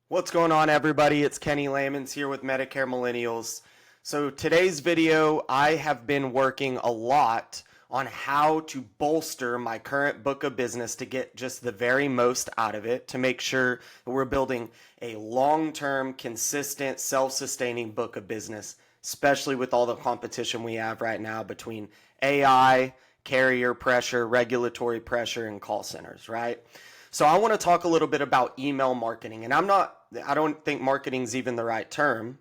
What's going on, everybody? It's Kenny Lamons here with Medicare Millennials. So today's video, I have been working a lot on how to bolster my current book of business to get just the very most out of it, to make sure that we're building a long-term, consistent, self-sustaining book of business, especially with all the competition we have right now between AI, carrier pressure, regulatory pressure, and call centers, right? So I want to talk a little bit about email marketing, and I don't think marketing is even the right term,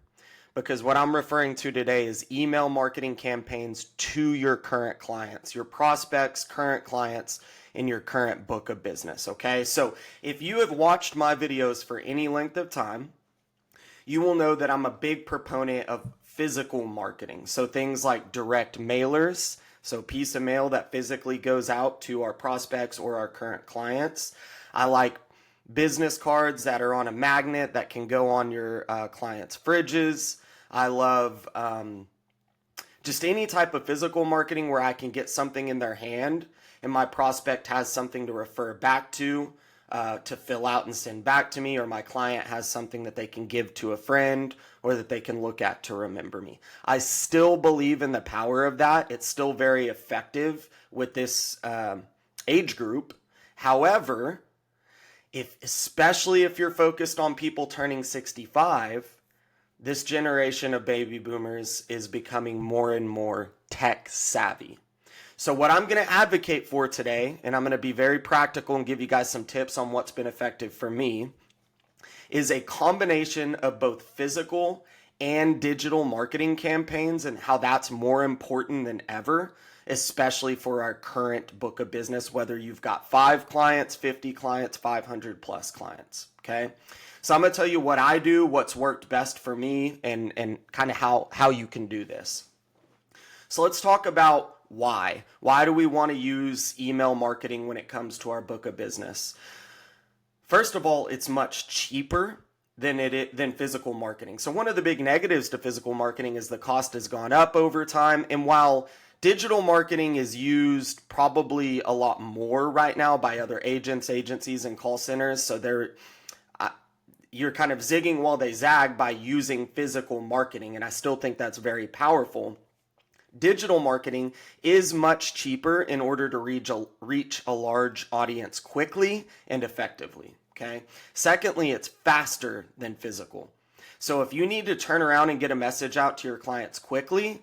because what I'm referring to today is email marketing campaigns to your current clients, your prospects, current clients in your current book of business. Okay. So if you have watched my videos for any length of time, you will know that I'm a big proponent of physical marketing. So things like direct mailers, so piece of mail that physically goes out to our prospects or our current clients. I like business cards that are on a magnet that can go on your clients' fridges. I love just any type of physical marketing where I can get something in their hand and my prospect has something to refer back to fill out and send back to me, or my client has something that they can give to a friend or that they can look at to remember me. I still believe in the power of that. It's still very effective with this age group. However, especially if you're focused on people turning 65, this generation of baby boomers is becoming more and more tech savvy. So what I'm going to advocate for today, and I'm going to be very practical and give you guys some tips on what's been effective for me, is a combination of both physical and digital marketing campaigns, and how that's more important than ever, especially for our current book of business, whether you've got 5 clients, 50 clients, 500 plus clients. Okay. So I'm going to tell you what I do, what's worked best for me, and kind of how you can do this. So let's talk about why. Why do we want to use email marketing when it comes to our book of business? First of all, it's much cheaper than physical marketing. So one of the big negatives to physical marketing is the cost has gone up over time. And while digital marketing is used probably a lot more right now by other agents, agencies, and call centers, so you're kind of zigging while they zag by using physical marketing, and I still think that's very powerful. Digital marketing is much cheaper in order to reach a large audience quickly and effectively. Okay. Secondly, it's faster than physical. So if you need to turn around and get a message out to your clients quickly,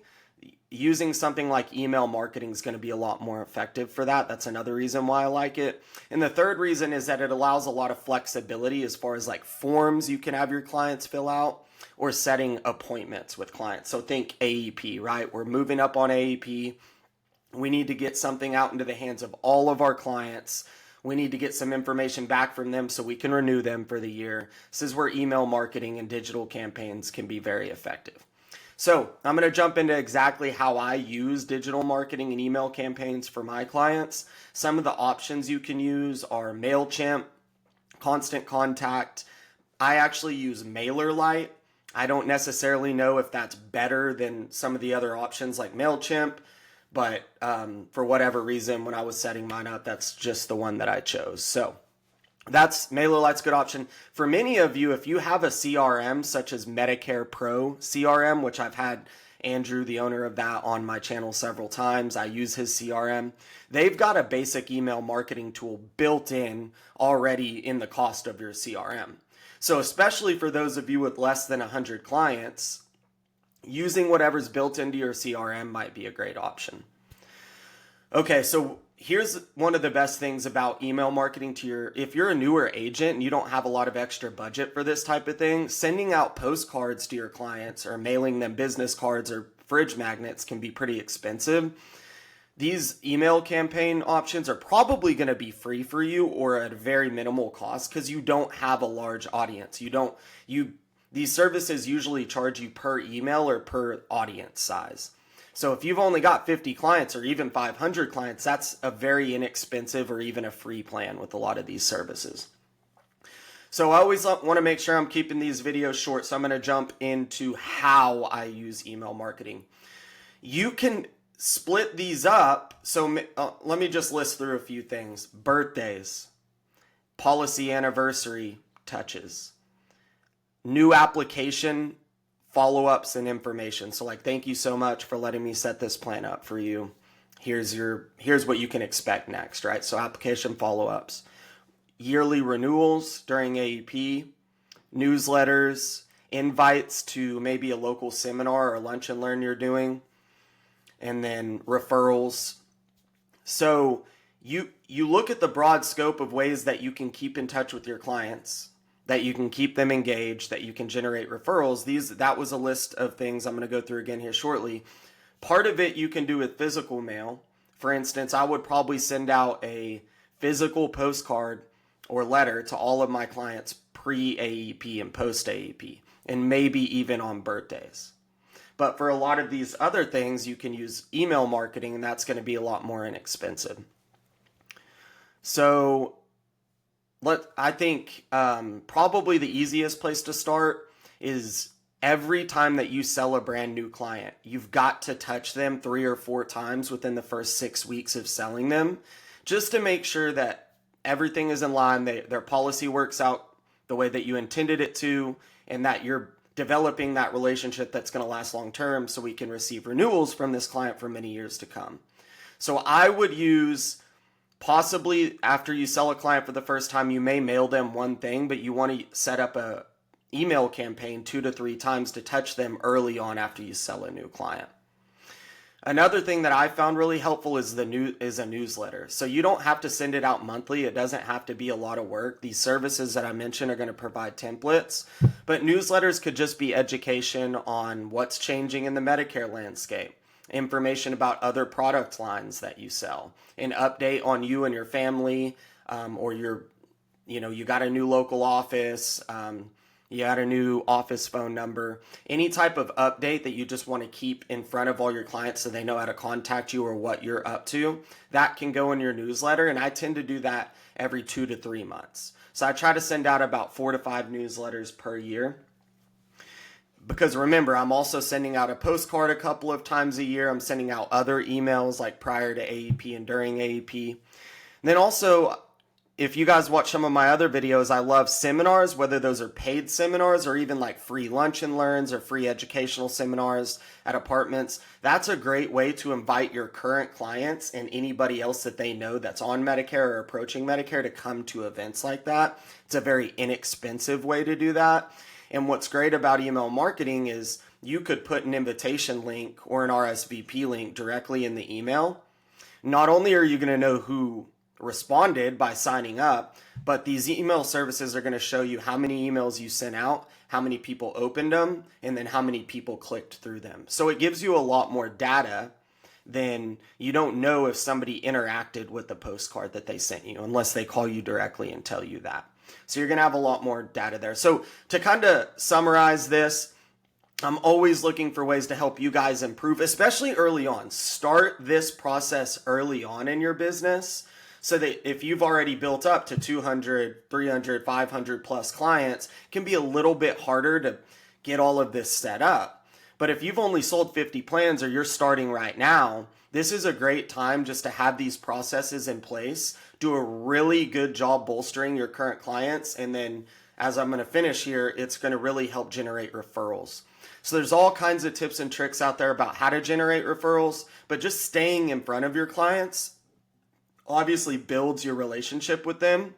using something like email marketing is going to be a lot more effective for that. That's another reason why I like it. And the third reason is that it allows a lot of flexibility as far as like forms you can have your clients fill out, or setting appointments with clients. So think AEP, right? We're moving up on AEP. We need to get something out into the hands of all of our clients. We need to get some information back from them so we can renew them for the year. This is where email marketing and digital campaigns can be very effective. So I'm going to jump into exactly how I use digital marketing and email campaigns for my clients. Some of the options you can use are MailChimp, Constant Contact. I actually use MailerLite. I don't necessarily know if that's better than some of the other options like MailChimp, but for whatever reason, when I was setting mine up, that's just the one that I chose. So that's MailerLite's a good option. For many of you, if you have a CRM such as Medicare Pro CRM, which I've had Andrew, the owner of that, on my channel several times. I use his CRM. They've got a basic email marketing tool built in already in the cost of your CRM. So especially for those of you with less than 100 clients, using whatever's built into your CRM might be a great option. Okay, so here's one of the best things about email marketing if you're a newer agent and you don't have a lot of extra budget for this type of thing, sending out postcards to your clients or mailing them business cards or fridge magnets can be pretty expensive. These email campaign options are probably going to be free for you or at a very minimal cost because you don't have a large audience. These services usually charge you per email or per audience size. So if you've only got 50 clients or even 500 clients, that's a very inexpensive or even a free plan with a lot of these services. So I always want to make sure I'm keeping these videos short. So I'm going to jump into how I use email marketing. You can split these up. So let me just list through a few things. Birthdays, policy anniversary touches, new application follow-ups and information. So like, thank you so much for letting me set this plan up for you. Here's what you can expect next, right? So application follow-ups, yearly renewals during AEP, newsletters, invites to maybe a local seminar or lunch and learn you're doing, and then referrals. So you look at the broad scope of ways that you can keep in touch with your clients, that you can keep them engaged, that you can generate referrals. That was a list of things I'm going to go through again here shortly. Part of it you can do with physical mail. For instance, I would probably send out a physical postcard or letter to all of my clients pre-AEP and post-AEP, and maybe even on birthdays. But for a lot of these other things, you can use email marketing, and that's going to be a lot more inexpensive. So I think probably the easiest place to start is every time that you sell a brand new client, you've got to touch them 3 or 4 times within the first 6 weeks of selling them, just to make sure that everything is in line, their policy works out the way that you intended it to, and that you're developing that relationship that's going to last long term so we can receive renewals from this client for many years to come. So I would use, possibly after you sell a client for the first time, you may mail them one thing, but you want to set up a email campaign 2 to 3 times to touch them early on after you sell a new client. Another thing that I found really helpful is a newsletter. So you don't have to send it out monthly. It doesn't have to be a lot of work. These services that I mentioned are going to provide templates, but newsletters could just be education on what's changing in the Medicare landscape, information about other product lines that you sell, an update on you and your family, or you got a new local office, you got a new office phone number, any type of update that you just want to keep in front of all your clients so they know how to contact you or what you're up to, that can go in your newsletter. And I tend to do that every 2 to 3 months. So I try to send out about 4 to 5 newsletters per year. Because remember, I'm also sending out a postcard a couple of times a year. I'm sending out other emails like prior to AEP and during AEP. And then also, if you guys watch some of my other videos, I love seminars, whether those are paid seminars or even like free lunch and learns or free educational seminars at apartments. That's a great way to invite your current clients and anybody else that they know that's on Medicare or approaching Medicare to come to events like that. It's a very inexpensive way to do that. And what's great about email marketing is you could put an invitation link or an RSVP link directly in the email. Not only are you going to know who responded by signing up, but these email services are going to show you how many emails you sent out, how many people opened them, and then how many people clicked through them. So it gives you a lot more data than you don't know if somebody interacted with the postcard that they sent you unless they call you directly and tell you that. So you're going to have a lot more data there. So to kind of summarize this, I'm always looking for ways to help you guys improve, especially early on. Start this process early on in your business, so that if you've already built up to 200, 300, 500 plus clients, it can be a little bit harder to get all of this set up. But if you've only sold 50 plans or you're starting right now, this is a great time just to have these processes in place, do a really good job bolstering your current clients. And then as I'm going to finish here, it's going to really help generate referrals. So there's all kinds of tips and tricks out there about how to generate referrals, but just staying in front of your clients obviously builds your relationship with them,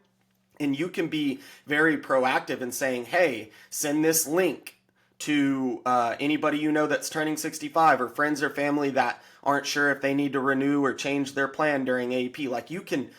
and you can be very proactive in saying, hey, send this link to anybody you know that's turning 65 or friends or family that aren't sure if they need to renew or change their plan during AEP. Like, you can,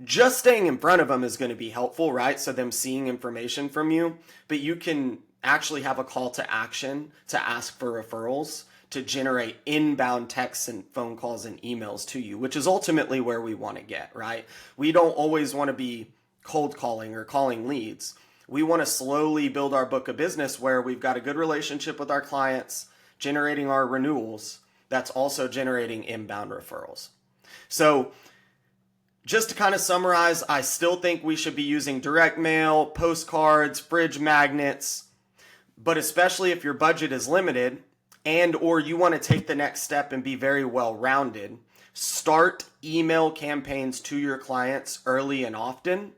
just staying in front of them is going to be helpful, right? So them seeing information from you, but you can actually have a call to action to ask for referrals, to generate inbound texts and phone calls and emails to you, which is ultimately where we want to get, right? We don't always want to be cold calling or calling leads. We want to slowly build our book of business where we've got a good relationship with our clients, generating our renewals, that's also generating inbound referrals. So just to kind of summarize, I still think we should be using direct mail, postcards, fridge magnets, but especially if your budget is limited, and or you want to take the next step and be very well-rounded, start email campaigns to your clients early and often.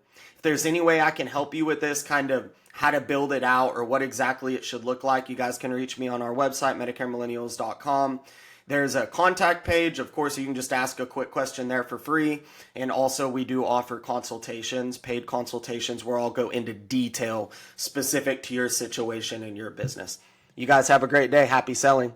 there's any way I can help you with this, kind of how to build it out or what exactly it should look like, you guys can reach me on our website, MedicareMillennials.com. There's a contact page. Of course, you can just ask a quick question there for free. And also, we do offer consultations, paid consultations, where I'll go into detail specific to your situation and your business. You guys have a great day. Happy selling.